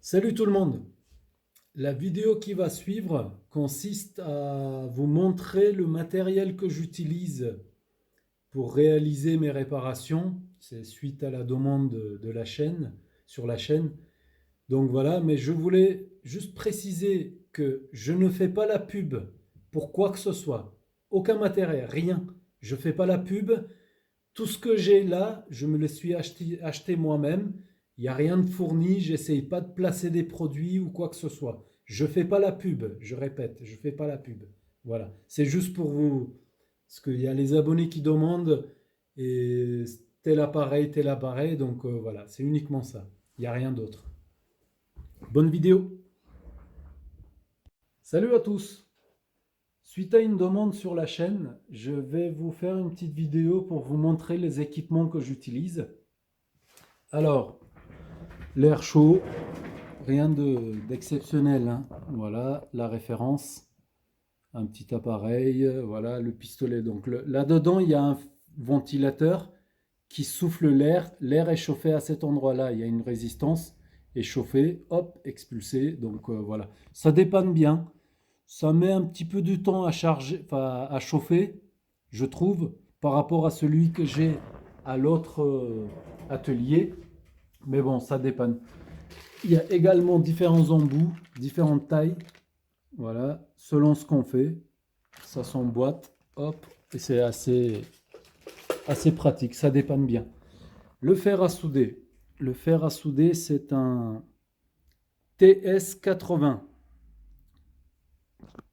Salut tout le monde! La vidéo qui va suivre consiste à vous montrer le matériel que j'utilise pour réaliser mes réparations. C'est suite à la demande de la chaîne, sur la chaîne. Donc voilà, mais je voulais juste préciser que je ne fais pas la pub pour quoi que ce soit. Aucun matériel, rien. Je ne fais pas la pub. Tout ce que j'ai là, je me le suis acheté moi-même. Il n'y a rien de fourni, j'essaye pas de placer des produits ou quoi que ce soit. Je fais pas la pub, je répète, je fais pas la pub. Voilà, c'est juste pour vous, parce qu'il y a les abonnés qui demandent et tel appareil, donc voilà, c'est uniquement ça. Il n'y a rien d'autre. Bonne vidéo. Salut à tous. Suite à une demande sur la chaîne, je vais vous faire une petite vidéo pour vous montrer les équipements que j'utilise. Alors, l'air chaud, rien d'exceptionnel, hein. Voilà la référence, un petit appareil, voilà le pistolet. Donc là-dedans, il y a un ventilateur qui souffle l'air. L'air est chauffé à cet endroit-là. Il y a une résistance, est chauffé, hop, expulsé. Donc voilà, ça dépanne bien. Ça met un petit peu de temps à charger, enfin à chauffer, je trouve, par rapport à celui que j'ai à l'autre atelier. Mais bon, ça dépanne. Il y a également différents embouts, différentes tailles. Voilà, selon ce qu'on fait. Ça s'emboîte, hop, et c'est assez pratique, ça dépanne bien. Le fer à souder. Le fer à souder, c'est un TS80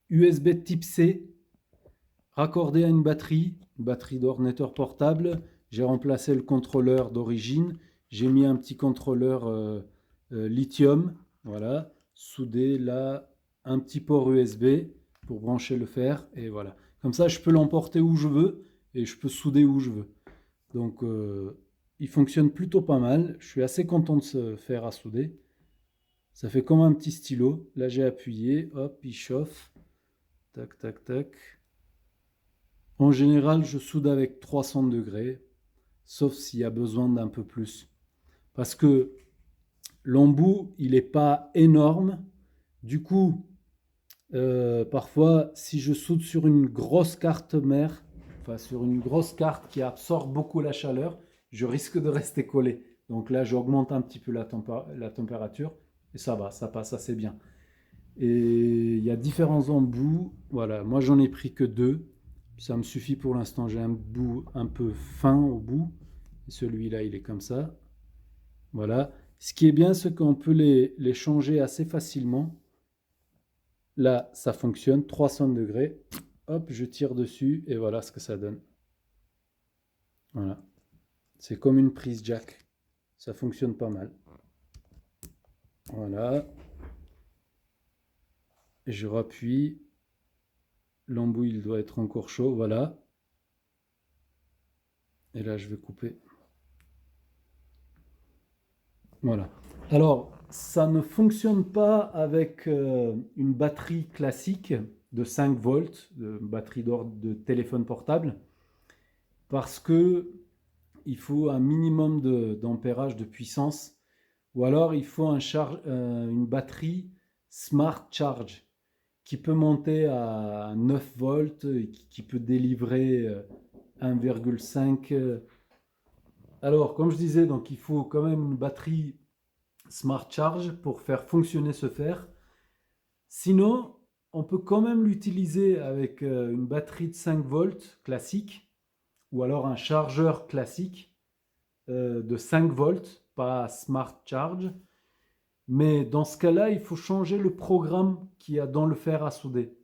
USB type C raccordé à une batterie d'ordinateur portable. J'ai remplacé le contrôleur d'origine. J'ai mis un petit contrôleur lithium, voilà, soudé là, un petit port USB pour brancher le fer, et voilà. Comme ça, je peux l'emporter où je veux et je peux souder où je veux. Donc, il fonctionne plutôt pas mal. Je suis assez content de ce fer à souder. Ça fait comme un petit stylo. Là, j'ai appuyé, hop, il chauffe. Tac, tac, tac. En général, je soude avec 300 degrés, sauf s'il y a besoin d'un peu plus. Parce que l'embout, il n'est pas énorme. Du coup, parfois, si je soude sur une grosse carte mère, enfin sur une grosse carte qui absorbe beaucoup la chaleur, je risque de rester collé. Donc là, j'augmente un petit peu la température et ça va, ça passe assez bien. Et il y a différents embouts. Voilà, moi j'en ai pris que deux. Ça me suffit pour l'instant. J'ai un bout un peu fin au bout. Celui-là, il est comme ça. Voilà. Ce qui est bien, c'est qu'on peut les changer assez facilement. Là, ça fonctionne, 300 degrés. Hop, je tire dessus et voilà ce que ça donne. Voilà. C'est comme une prise jack. Ça fonctionne pas mal. Voilà. Et je rappuie. L'embout, il doit être encore chaud. Voilà. Et là, je vais couper. Voilà. Alors, ça ne fonctionne pas avec une batterie classique de 5 volts, de batterie de téléphone portable, parce que il faut un minimum d'ampérage de puissance, ou alors il faut une batterie Smart Charge qui peut monter à 9 volts, et qui peut délivrer 1,5. Alors, comme je disais, donc il faut quand même une batterie Smart Charge pour faire fonctionner ce fer. Sinon, on peut quand même l'utiliser avec une batterie de 5 volts classique ou alors un chargeur classique de 5 volts, pas Smart Charge. Mais dans ce cas-là, il faut changer le programme qu'il y a dans le fer à souder.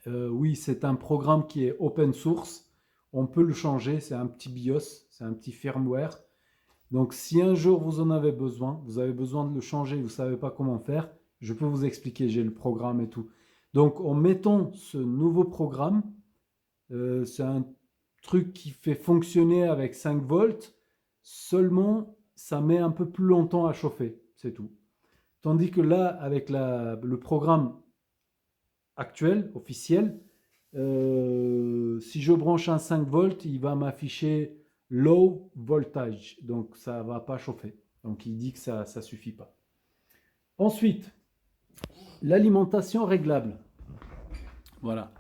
Oui, c'est un programme qui est open source. On peut le changer, c'est un petit BIOS, c'est un petit firmware. Donc si un jour vous en avez besoin, vous avez besoin de le changer, vous ne savez pas comment faire, je peux vous expliquer, j'ai le programme et tout. Donc en mettant ce nouveau programme, c'est un truc qui fait fonctionner avec 5 volts, seulement ça met un peu plus longtemps à chauffer, c'est tout. Tandis que là, avec le programme actuel, officiel, si je branche un 5 volts, il va m'afficher low voltage, donc ça ne va pas chauffer. Donc il dit que ça ne suffit pas. Ensuite, l'alimentation réglable. Voilà.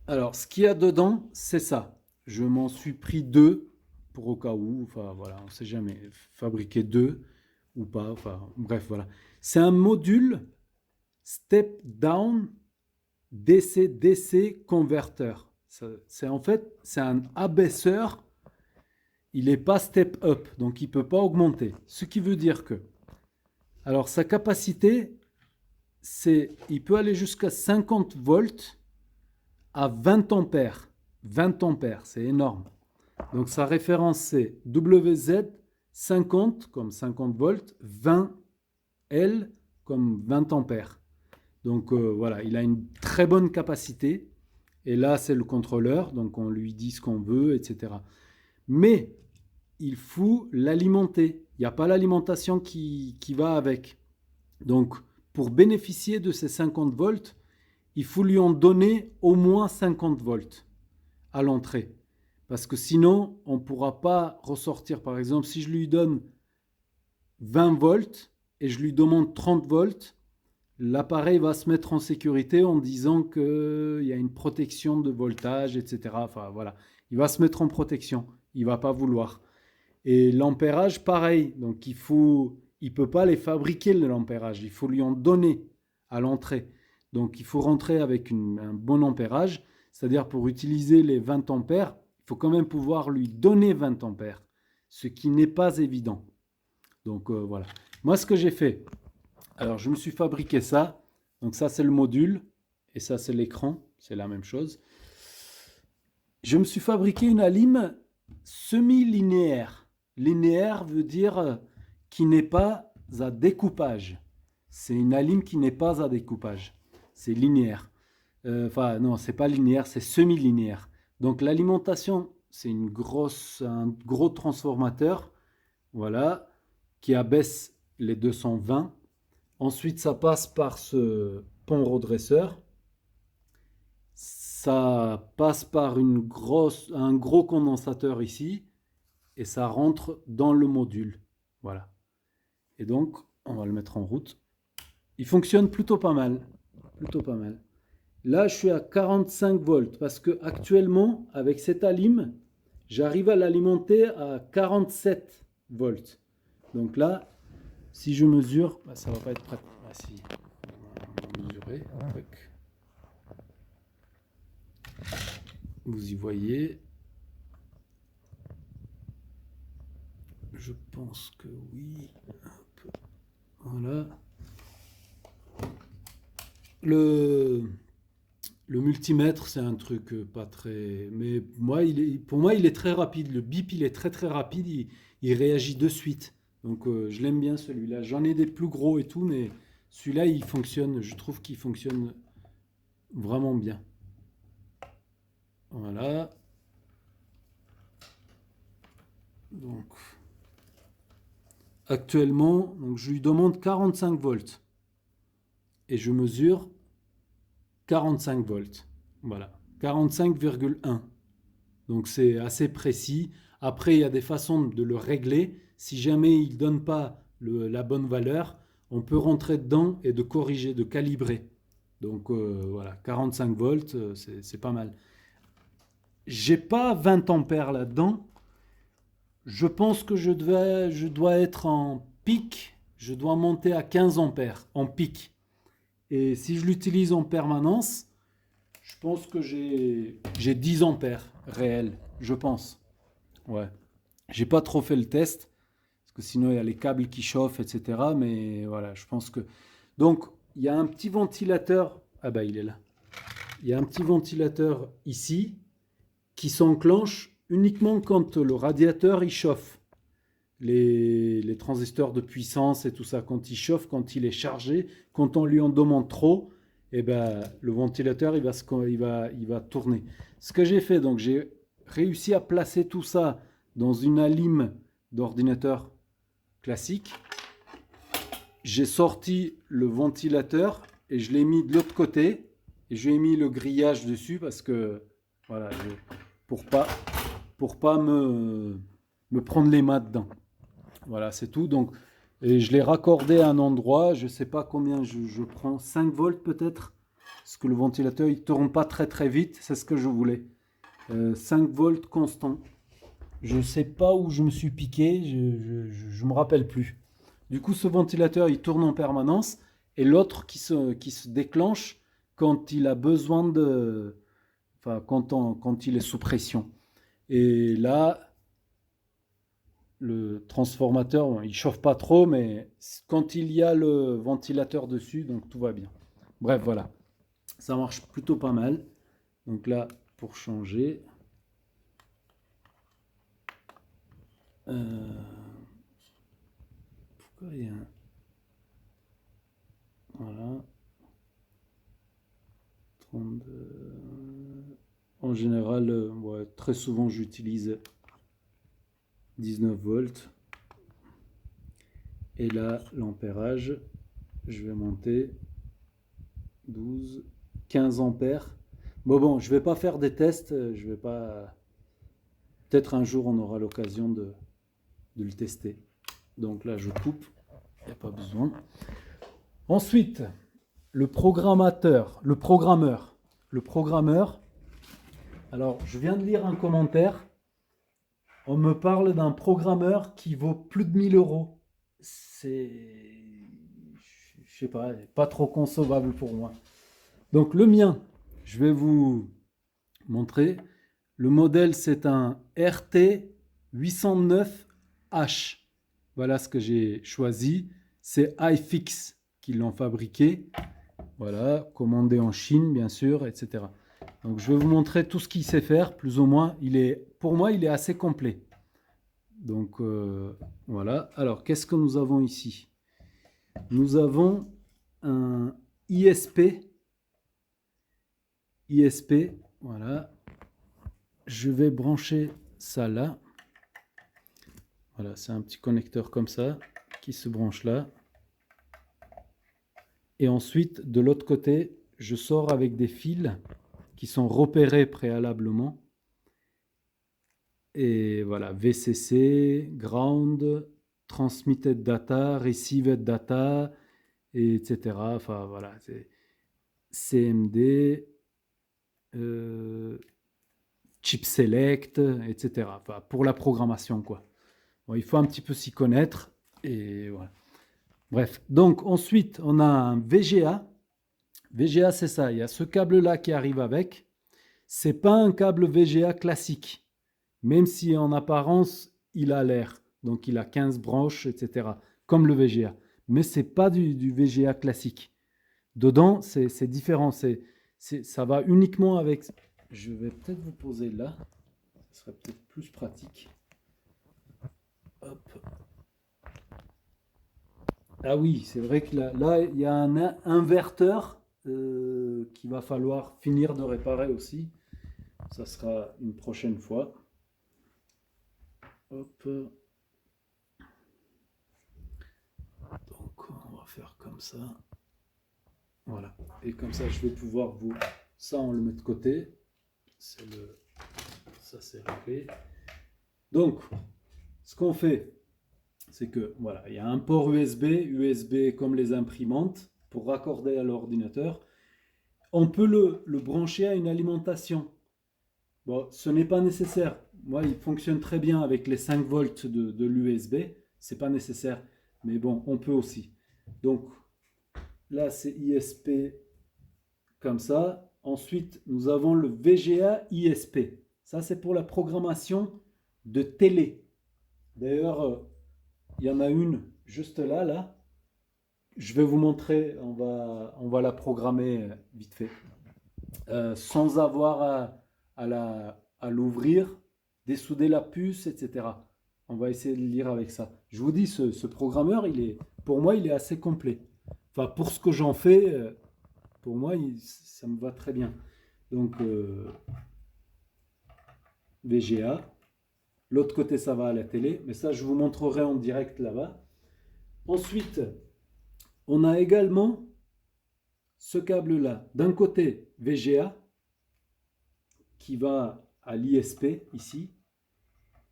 Alors, ce qu'il y a dedans, c'est ça. Je m'en suis pris deux pour au cas où. Enfin, voilà, on ne sait jamais. Fabriquer deux ou pas. Enfin, bref, voilà. C'est un module Step Down DC-DC converteur. C'est en fait, c'est un abaisseur. Il n'est pas Step Up, donc il ne peut pas augmenter. Ce qui veut dire que, alors sa capacité, il peut aller jusqu'à 50 volts à 20 ampères. 20 ampères, c'est énorme. Donc sa référence, c'est WZ 50 comme 50 volts, 20 L comme 20 ampères. Donc voilà, il a une très bonne capacité. Et là, c'est le contrôleur, donc on lui dit ce qu'on veut, etc. Mais il faut l'alimenter. Il n'y a pas l'alimentation qui va avec. Donc, pour bénéficier de ces 50 volts, il faut lui en donner au moins 50 volts à l'entrée. Parce que sinon, on ne pourra pas ressortir. Par exemple, si je lui donne 20 volts et je lui demande 30 volts, l'appareil va se mettre en sécurité en disant qu'il y a une protection de voltage, etc. Enfin, voilà. Il va se mettre en protection. Il ne va pas vouloir. Et l'ampérage, pareil. Donc, il ne peut pas les fabriquer, l'ampérage. Il faut lui en donner à l'entrée. Donc, il faut rentrer avec un bon ampérage. C'est-à-dire, pour utiliser les 20 ampères, il faut quand même pouvoir lui donner 20 ampères. Ce qui n'est pas évident. Donc, voilà. Moi, ce que j'ai fait, alors je me suis fabriqué ça. Donc, ça, c'est le module. Et ça, c'est l'écran. C'est la même chose. Je me suis fabriqué une alim semi-linéaire. Linéaire veut dire qui n'est pas à découpage. C'est une alim qui n'est pas à découpage. C'est linéaire. Enfin, non, c'est pas linéaire, c'est semi-linéaire. Donc l'alimentation, c'est un gros transformateur, voilà, qui abaisse les 220. Ensuite, ça passe par ce pont redresseur. Ça passe par un gros condensateur ici. Et ça rentre dans le module. Voilà. Et donc, on va le mettre en route. Il fonctionne plutôt pas mal. Plutôt pas mal. Là, je suis à 45 volts parce que actuellement, avec cette alim, j'arrive à l'alimenter à 47 volts. Donc là, si je mesure, ça va pas être pratique. Ah si, on va mesurer. Vous y voyez. Je pense que oui. Voilà. Le multimètre, c'est un truc pas très... Mais pour moi, il est très rapide. Le bip, il est très très rapide. Il réagit de suite. Donc, je l'aime bien celui-là. J'en ai des plus gros et tout, mais celui-là, il fonctionne. Je trouve qu'il fonctionne vraiment bien. Voilà. Donc... Actuellement, donc je lui demande 45 volts et je mesure 45 volts. Voilà, 45,1. Donc c'est assez précis. Après, il y a des façons de le régler. Si jamais il ne donne pas la bonne valeur, on peut rentrer dedans et de corriger, de calibrer. Donc voilà, 45 volts, c'est pas mal. J'ai pas 20 ampères là-dedans. Je pense que je dois être en pic, je dois monter à 15 ampères en pic. Et si je l'utilise en permanence, je pense que j'ai 10 ampères réels, je pense. Ouais. J'ai pas trop fait le test, parce que sinon il y a les câbles qui chauffent, etc. Mais voilà, je pense que... Donc, il y a un petit ventilateur, ah bah il est là. Il y a un petit ventilateur ici, qui s'enclenche uniquement quand le radiateur il chauffe. Les transistors de puissance et tout ça, quand il chauffe, quand il est chargé, quand on lui en demande trop, eh ben, le ventilateur il va tourner. Ce que j'ai fait, donc j'ai réussi à placer tout ça dans une alim d'ordinateur classique. J'ai sorti le ventilateur et je l'ai mis de l'autre côté et je lui ai mis le grillage dessus parce que voilà, pour pas me prendre les mains dedans. Voilà, c'est tout. Donc, Et je l'ai raccordé à un endroit, je ne sais pas combien je prends, 5 volts peut-être, parce que le ventilateur il ne tourne pas très très vite, c'est ce que je voulais. 5 volts constant. Je ne sais pas où je me suis piqué, je me rappelle plus. Du coup, ce ventilateur il tourne en permanence et l'autre qui se déclenche quand il a besoin de. Enfin, quand il est sous pression. Et là, le transformateur, bon, il chauffe pas trop, mais quand il y a le ventilateur dessus, donc tout va bien. Bref, voilà. Ça marche plutôt pas mal. Donc là, pour changer. euh, Pourquoi il y a un. Voilà. 32. En général, ouais, très souvent j'utilise 19 volts. Et là, l'ampérage, je vais monter 12, 15 ampères. Bon, je vais pas faire des tests, je vais pas. Peut-être un jour on aura l'occasion de le tester. Donc là, je coupe, il n'y a pas besoin. Ensuite, le programmateur, le programmeur. Le programmeur, alors je viens de lire un commentaire. On me parle d'un programmeur qui vaut plus de 1000 euros. C'est, je sais pas trop concevable pour moi. Donc le mien, je vais vous montrer. Le modèle, c'est un RT 809H. Voilà ce que j'ai choisi. C'est iFix qui l'ont fabriqué. Voilà, commandé en Chine, bien sûr, etc. Donc je vais vous montrer tout ce qu'il sait faire, plus ou moins. Pour moi, il est assez complet. Donc voilà. Alors, qu'est-ce que nous avons ici? Nous avons un ISP. ISP, voilà. Je vais brancher ça là. Voilà, c'est un petit connecteur comme ça qui se branche là. Et ensuite, de l'autre côté, je sors avec des fils qui sont repérés préalablement. Et voilà, VCC, Ground, Transmitted Data, Received Data, etc. Enfin voilà, c'est CMD, Chip Select, etc. Enfin, pour la programmation, quoi. Bon, il faut un petit peu s'y connaître. Et voilà. Bref, donc ensuite, on a un VGA. VGA, c'est ça. Il y a ce câble-là qui arrive avec. C'est pas un câble VGA classique, même si en apparence, il a l'air. Donc, il a 15 branches, etc. Comme le VGA. Mais c'est pas du VGA classique. Dedans, c'est différent. Ça va uniquement avec. Je vais peut-être vous poser là. Ce serait peut-être plus pratique. Hop. Ah oui, c'est vrai que là, il y a un inverteur qu'il va falloir finir de réparer aussi. Ça sera une prochaine fois. Hop. Donc, on va faire comme ça. Voilà. Et comme ça, je vais pouvoir vous. Ça, on le met de côté. Ça, c'est réglé. Donc, ce qu'on fait, c'est que voilà, il y a un port USB comme les imprimantes pour raccorder à l'ordinateur. On peut le brancher à une alimentation. Bon, ce n'est pas nécessaire. Moi, il fonctionne très bien avec les 5 volts de l'USB. C'est pas nécessaire. Mais bon, on peut aussi. Donc, là, c'est ISP comme ça. Ensuite, nous avons le VGA ISP. Ça, c'est pour la programmation de télé. D'ailleurs, il y en a une juste là. Je vais vous montrer, on va la programmer vite fait. Sans avoir à l'ouvrir, dessouder la puce, etc. On va essayer de le lire avec ça. Je vous dis, ce programmeur, pour moi, il est assez complet. Enfin, pour ce que j'en fais, pour moi, ça me va très bien. Donc, VGA. L'autre côté, ça va à la télé. Mais ça, je vous montrerai en direct là-bas. Ensuite, on a également ce câble-là. D'un côté, VGA, qui va à l'ISP, ici.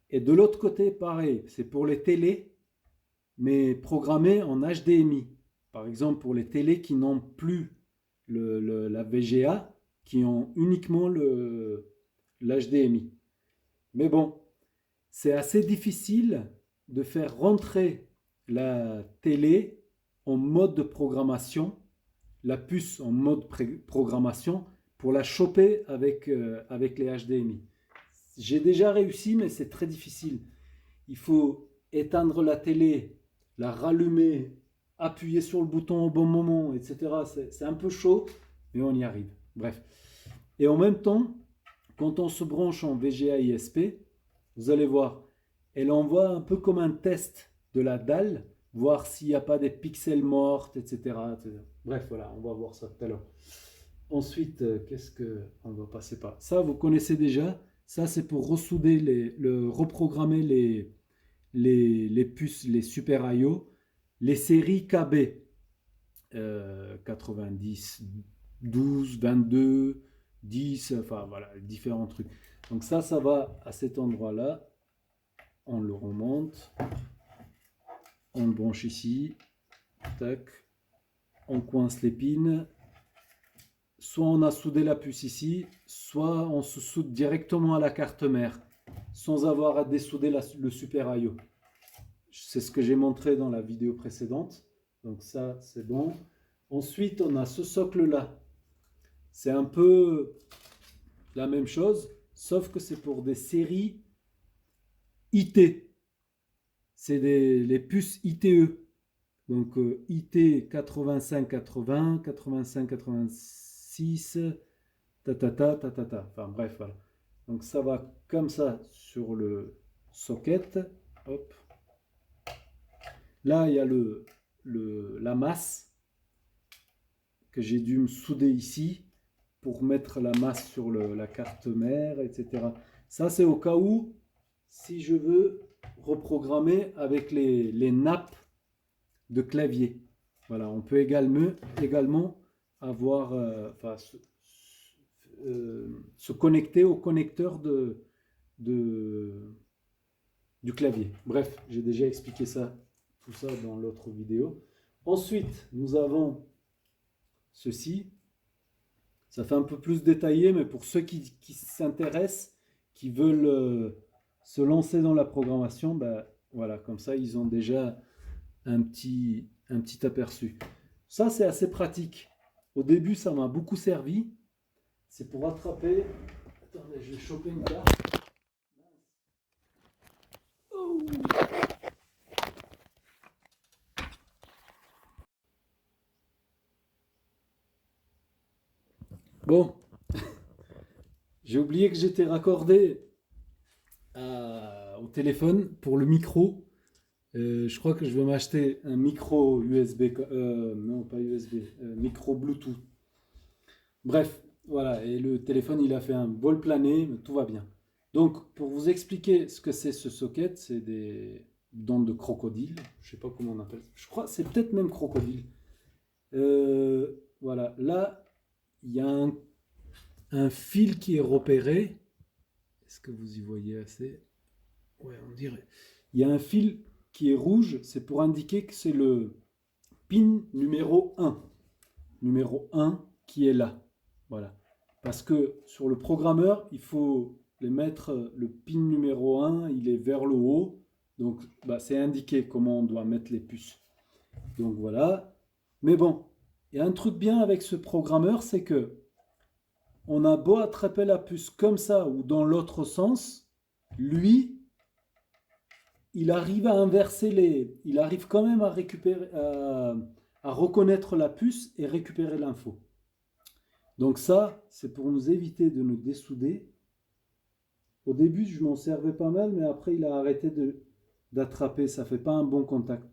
Et de l'autre côté, pareil, c'est pour les télés. mais programmé en HDMI. Par exemple, pour les télés qui n'ont plus la VGA, qui ont uniquement l'HDMI. Mais bon, c'est assez difficile de faire rentrer la télé en mode de programmation, la puce en mode programmation, pour la choper avec les HDMI. J'ai déjà réussi, mais c'est très difficile. Il faut éteindre la télé, la rallumer, appuyer sur le bouton au bon moment, etc. C'est un peu chaud, mais on y arrive. Bref. Et en même temps, quand on se branche en VGA ISP, vous allez voir, elle envoie un peu comme un test de la dalle, voir s'il n'y a pas des pixels mortes, etc. Bref, voilà, on va voir ça tout à l'heure. Ensuite, qu'est-ce qu'on va passer par ça? Vous connaissez déjà. Ça, c'est pour ressouder reprogrammer les puces, les Super I/O, les séries KB, 90, 12, 22, 10, enfin voilà, différents trucs. Donc ça va à cet endroit-là. On le remonte. On le branche ici. Tac. On coince les pins. Soit on a soudé la puce ici, soit on se soude directement à la carte mère, sans avoir à dessouder le Super I/O. C'est ce que j'ai montré dans la vidéo précédente. Donc ça, c'est bon. Ensuite, on a ce socle-là. C'est un peu la même chose, sauf que c'est pour des séries IT. C'est les puces ITE. Donc IT 8580, 8586, ta. Enfin bref, voilà. Donc ça va comme ça sur le socket. Hop. Là, il y a la masse que j'ai dû me souder ici pour mettre la masse sur la carte mère, etc. Ça, c'est au cas où, si je veux reprogrammer avec les nappes de clavier. Voilà, on peut également avoir, se connecter au connecteur du clavier. Bref, j'ai déjà expliqué tout ça dans l'autre vidéo. Ensuite, nous avons ceci. Ça fait un peu plus détaillé, mais pour ceux qui s'intéressent, qui veulent se lancer dans la programmation, ben, voilà, comme ça, ils ont déjà un petit aperçu. Ça, c'est assez pratique. Au début, ça m'a beaucoup servi. C'est pour attraper... Attendez, je vais choper une carte. Oh. Bon, j'ai oublié que j'étais raccordé au téléphone pour le micro. Je crois que je vais m'acheter un micro USB, non pas USB, micro Bluetooth. Bref, voilà, et le téléphone il a fait un vol plané, mais tout va bien. Donc pour vous expliquer ce que c'est ce socket, c'est des dents de crocodile, je sais pas comment on appelle ça, je crois c'est peut-être même crocodile. Voilà, là il y a un fil qui est repéré. Est-ce que vous y voyez assez? Ouais, on dirait. Il y a un fil qui est rouge, c'est pour indiquer que c'est le pin numéro 1. Numéro 1 qui est là. Voilà. Parce que sur le programmeur, il faut les mettre, le pin numéro 1, il est vers le haut. Donc, c'est indiqué comment on doit mettre les puces. Donc voilà. Mais bon, il y a un truc bien avec ce programmeur, c'est que on a beau attraper la puce comme ça ou dans l'autre sens, lui, il arrive à inverser il arrive quand même à récupérer, à reconnaître la puce et récupérer l'info. Donc ça, c'est pour nous éviter de nous dessouder. Au début, je m'en servais pas mal, mais après, il a arrêté d'attraper. Ça fait pas un bon contact.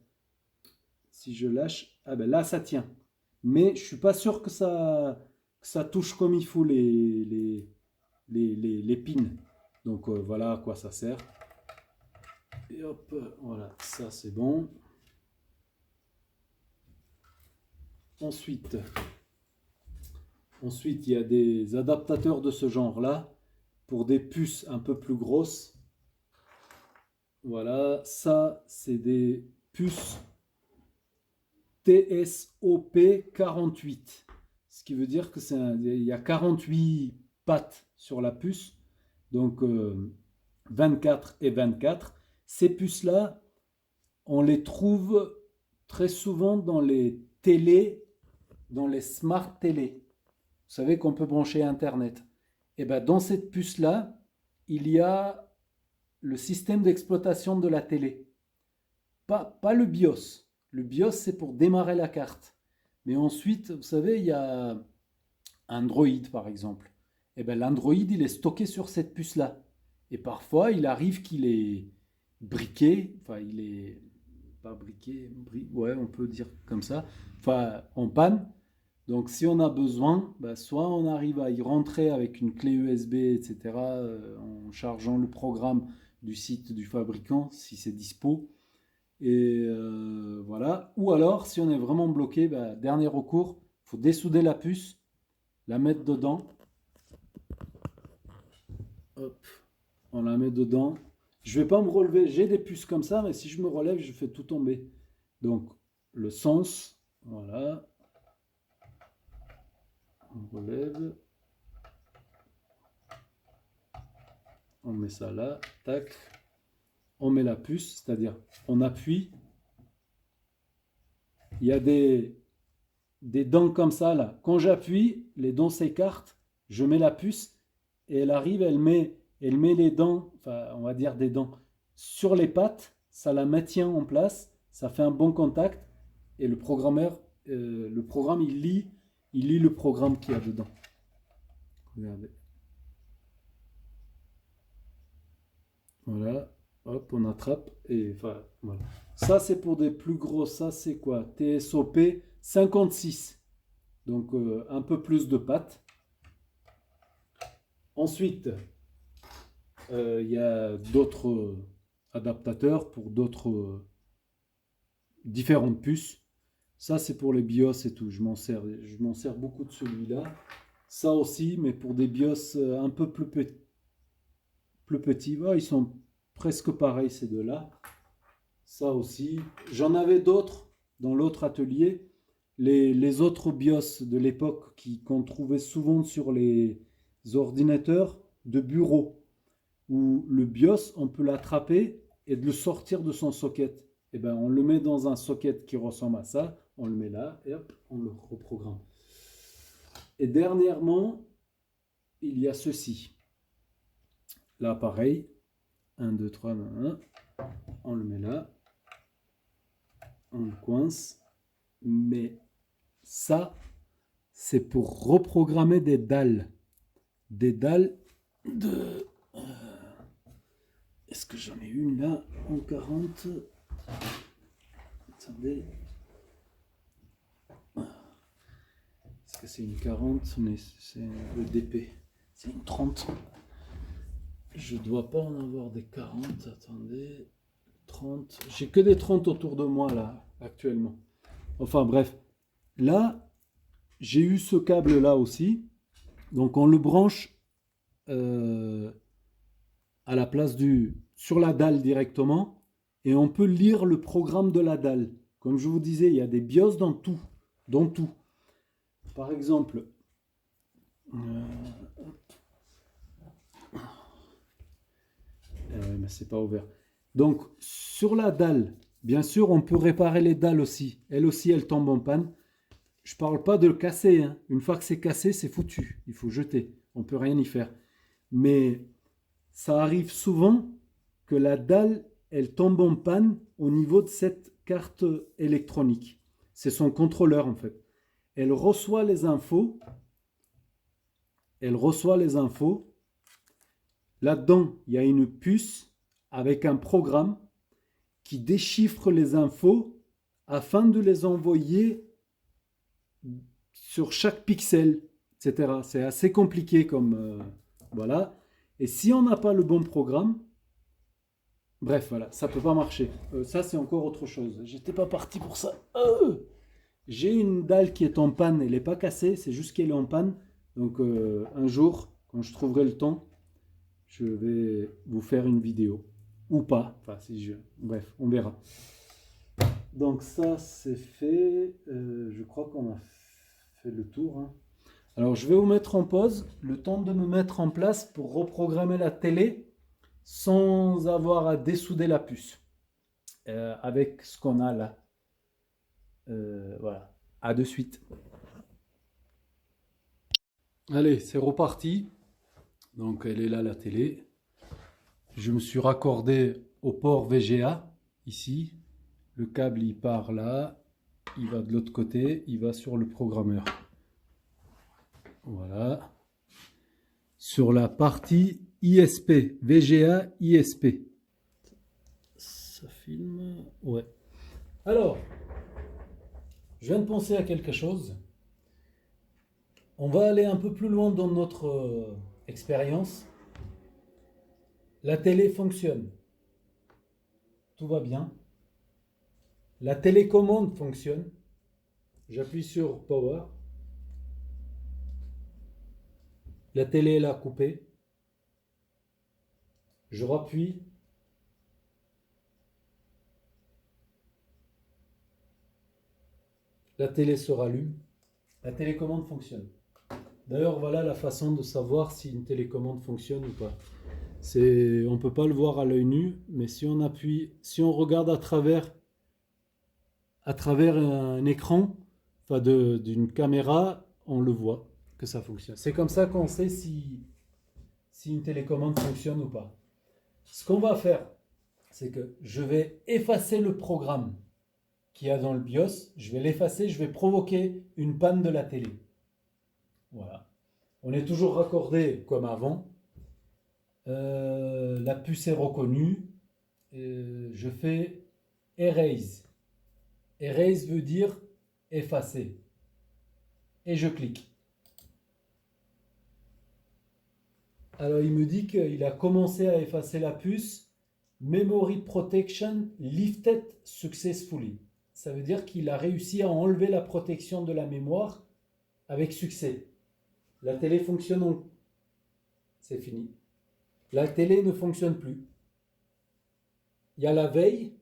Si je lâche, ah ben là, ça tient. Mais je suis pas sûr que ça touche comme il faut les pins. Donc voilà à quoi ça sert. Et hop, voilà, ça c'est bon. Ensuite, il y a des adaptateurs de ce genre-là pour des puces un peu plus grosses. Voilà, ça c'est des puce TSOP48. Ce qui veut dire que il y a 48 pattes sur la puce. Donc 24 et 24. Ces puces-là, on les trouve très souvent dans les télés, dans les smart télé. Vous savez qu'on peut brancher Internet. Et bien dans cette puce-là, il y a le système d'exploitation de la télé. Pas le BIOS. Le BIOS, c'est pour démarrer la carte. Mais ensuite, vous savez, il y a Android, par exemple. Et bien l'Android, il est stocké sur cette puce-là. Et parfois, il arrive qu'il est briqué, enfin, il est pas briqué, ouais, on peut dire comme ça, enfin, en panne. Donc, si on a besoin, soit on arrive à y rentrer avec une clé USB, etc., en chargeant le programme du site du fabricant, si c'est dispo. Et voilà. Ou alors, si on est vraiment bloqué, dernier recours, il faut dessouder la puce, la mettre dedans. Hop, on la met dedans. Je ne vais pas me relever, j'ai des puces comme ça, mais si je me relève, je fais tout tomber. Donc, le sens, voilà. On relève. On met ça là, tac. On met la puce, c'est-à-dire on appuie. Il y a des dents comme ça là. Quand j'appuie, les dents s'écartent. Je mets la puce et elle arrive, elle met les dents, enfin on va dire des dents, sur les pattes. Ça la maintient en place. Ça fait un bon contact. Et le programmeur, le programme, il lit le programme qu'il y a dedans. Regardez. Voilà. Hop, on attrape et enfin, voilà. Ça, c'est pour des plus gros. Ça, c'est quoi? TSOP 56. Donc, un peu plus de pattes. Ensuite, il y a d'autres adaptateurs pour d'autres différentes puces. Ça, c'est pour les BIOS et tout. Je m'en sers beaucoup de celui-là. Ça aussi, mais pour des BIOS un peu plus petits. Oh, ils sont presque pareils, ces deux-là. Ça aussi. J'en avais d'autres dans l'autre atelier. Les autres BIOS de l'époque qu'on trouvait souvent sur les ordinateurs de bureau, où le BIOS, on peut l'attraper et de le sortir de son socket. Et ben, on le met dans un socket qui ressemble à ça, on le met là et hop, on le reprogramme. Et dernièrement, il y a ceci. Là, pareil. 1, 2, 3, 1. On le met là. On le coince. Mais ça, c'est pour reprogrammer des dalles. Des dalles de... Est-ce que j'en ai une là en 40? Attendez. Est-ce que c'est une 40? Mais c'est le DP. C'est une 30. Je dois pas en avoir des 40. Attendez. 30. J'ai que des 30 autour de moi là, actuellement. Enfin bref. Là, j'ai eu ce câble là aussi. Donc on le branche à la place sur la dalle directement. Et on peut lire le programme de la dalle. Comme je vous disais, il y a des BIOS dans tout. Dans tout. Par exemple, mais c'est pas ouvert. Donc, sur la dalle, bien sûr, on peut réparer les dalles aussi. Elles aussi, elles tombent en panne. Je parle pas de le casser. Hein. Une fois que c'est cassé, c'est foutu. Il faut jeter. On peut rien y faire. Mais ça arrive souvent que la dalle, elle tombe en panne au niveau de cette carte électronique. C'est son contrôleur, en fait. Elle reçoit les infos. Là-dedans, il y a une puce avec un programme qui déchiffre les infos afin de les envoyer sur chaque pixel, etc. C'est assez compliqué comme... voilà. Et si on n'a pas le bon programme, bref, voilà, ça ne peut pas marcher. Ça, c'est encore autre chose. J'étais pas parti pour ça. J'ai une dalle qui est en panne, elle n'est pas cassée, c'est juste qu'elle est en panne. Donc un jour, quand je trouverai le temps, je vais vous faire une vidéo. Ou pas. Enfin, bref, on verra. Donc ça c'est fait. Je crois qu'on a fait le tour, hein. Alors je vais vous mettre en pause, le temps de me mettre en place pour reprogrammer la télé sans avoir à dessouder la puce avec ce qu'on a là. Voilà. À de suite. Allez, c'est reparti. Donc elle est là la télé. Je me suis raccordé au port VGA ici. Le câble il part là, il va de l'autre côté, il va sur le programmeur. Voilà. Sur la partie ISP, VGA ISP. Ça filme. Ouais. Alors, je viens de penser à quelque chose. On va aller un peu plus loin dans notre expérience. La télé fonctionne. Tout va bien. La télécommande fonctionne. J'appuie sur Power. La télé est là coupée. Je rappuie. La télé se rallume. La télécommande fonctionne. D'ailleurs, voilà la façon de savoir si une télécommande fonctionne ou pas. On ne peut pas le voir à l'œil nu, mais si on appuie, si on regarde à travers un écran, enfin d'une caméra, on le voit que ça fonctionne. C'est comme ça qu'on sait si une télécommande fonctionne ou pas. Ce qu'on va faire, c'est que je vais effacer le programme qu'il y a dans le BIOS, je vais l'effacer, je vais provoquer une panne de la télé. Voilà. On est toujours raccordé comme avant. La puce est reconnue. Je fais Erase. Erase veut dire effacer. Et je clique. Alors il me dit qu'il a commencé à effacer la puce. Memory Protection lifted successfully. Ça veut dire qu'il a réussi à enlever la protection de la mémoire avec succès. La télé fonctionne. C'est fini. La télé ne fonctionne plus. Il y a la veille,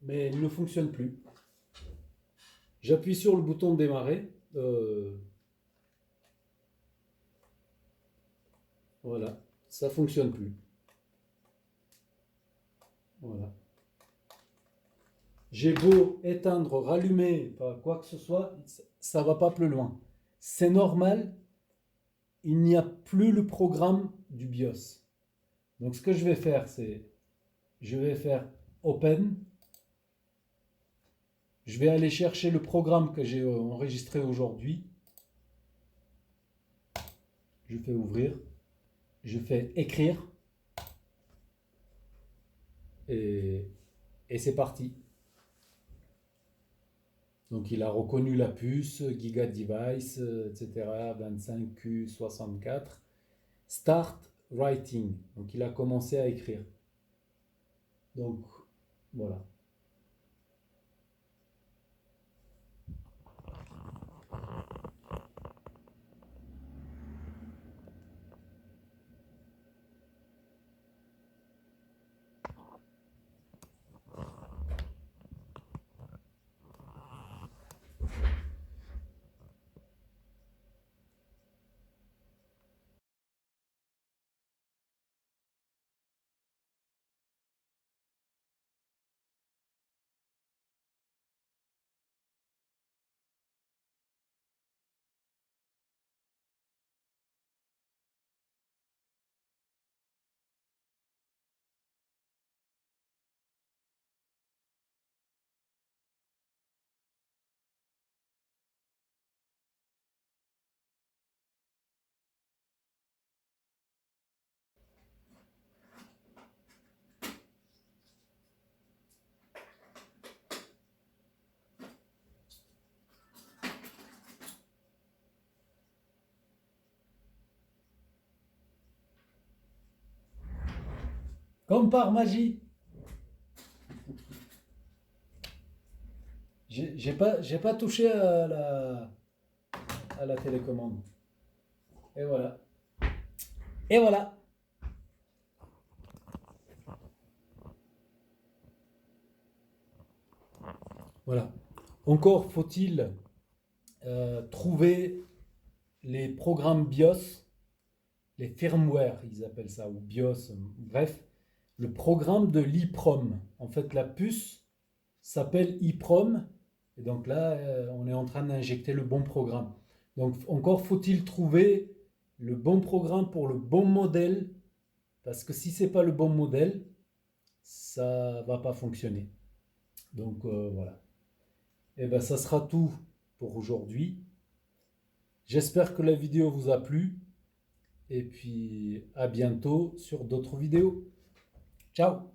mais elle ne fonctionne plus. J'appuie sur le bouton démarrer. Voilà, ça fonctionne plus. Voilà. J'ai beau éteindre, rallumer, quoi que ce soit, ça ne va pas plus loin. C'est normal, il n'y a plus le programme du BIOS. Donc ce que je vais faire, c'est, je vais faire Open. Je vais aller chercher le programme que j'ai enregistré aujourd'hui. Je fais ouvrir. Je fais écrire. Et c'est parti. Donc il a reconnu la puce, Giga Device, etc. 25Q64. Start writing. Donc il a commencé à écrire. Donc voilà. Comme par magie. J'ai pas touché à la télécommande. Et voilà. Et voilà. Voilà. Encore faut-il trouver les programmes BIOS, les firmware, ils appellent ça, ou BIOS, bref, le programme de l'EEPROM. En fait, la puce s'appelle EEPROM, et donc là, on est en train d'injecter le bon programme. Donc, encore faut-il trouver le bon programme pour le bon modèle, parce que si ce n'est pas le bon modèle, ça ne va pas fonctionner. Donc, voilà. Et bien, ça sera tout pour aujourd'hui. J'espère que la vidéo vous a plu. Et puis, à bientôt sur d'autres vidéos. Ciao!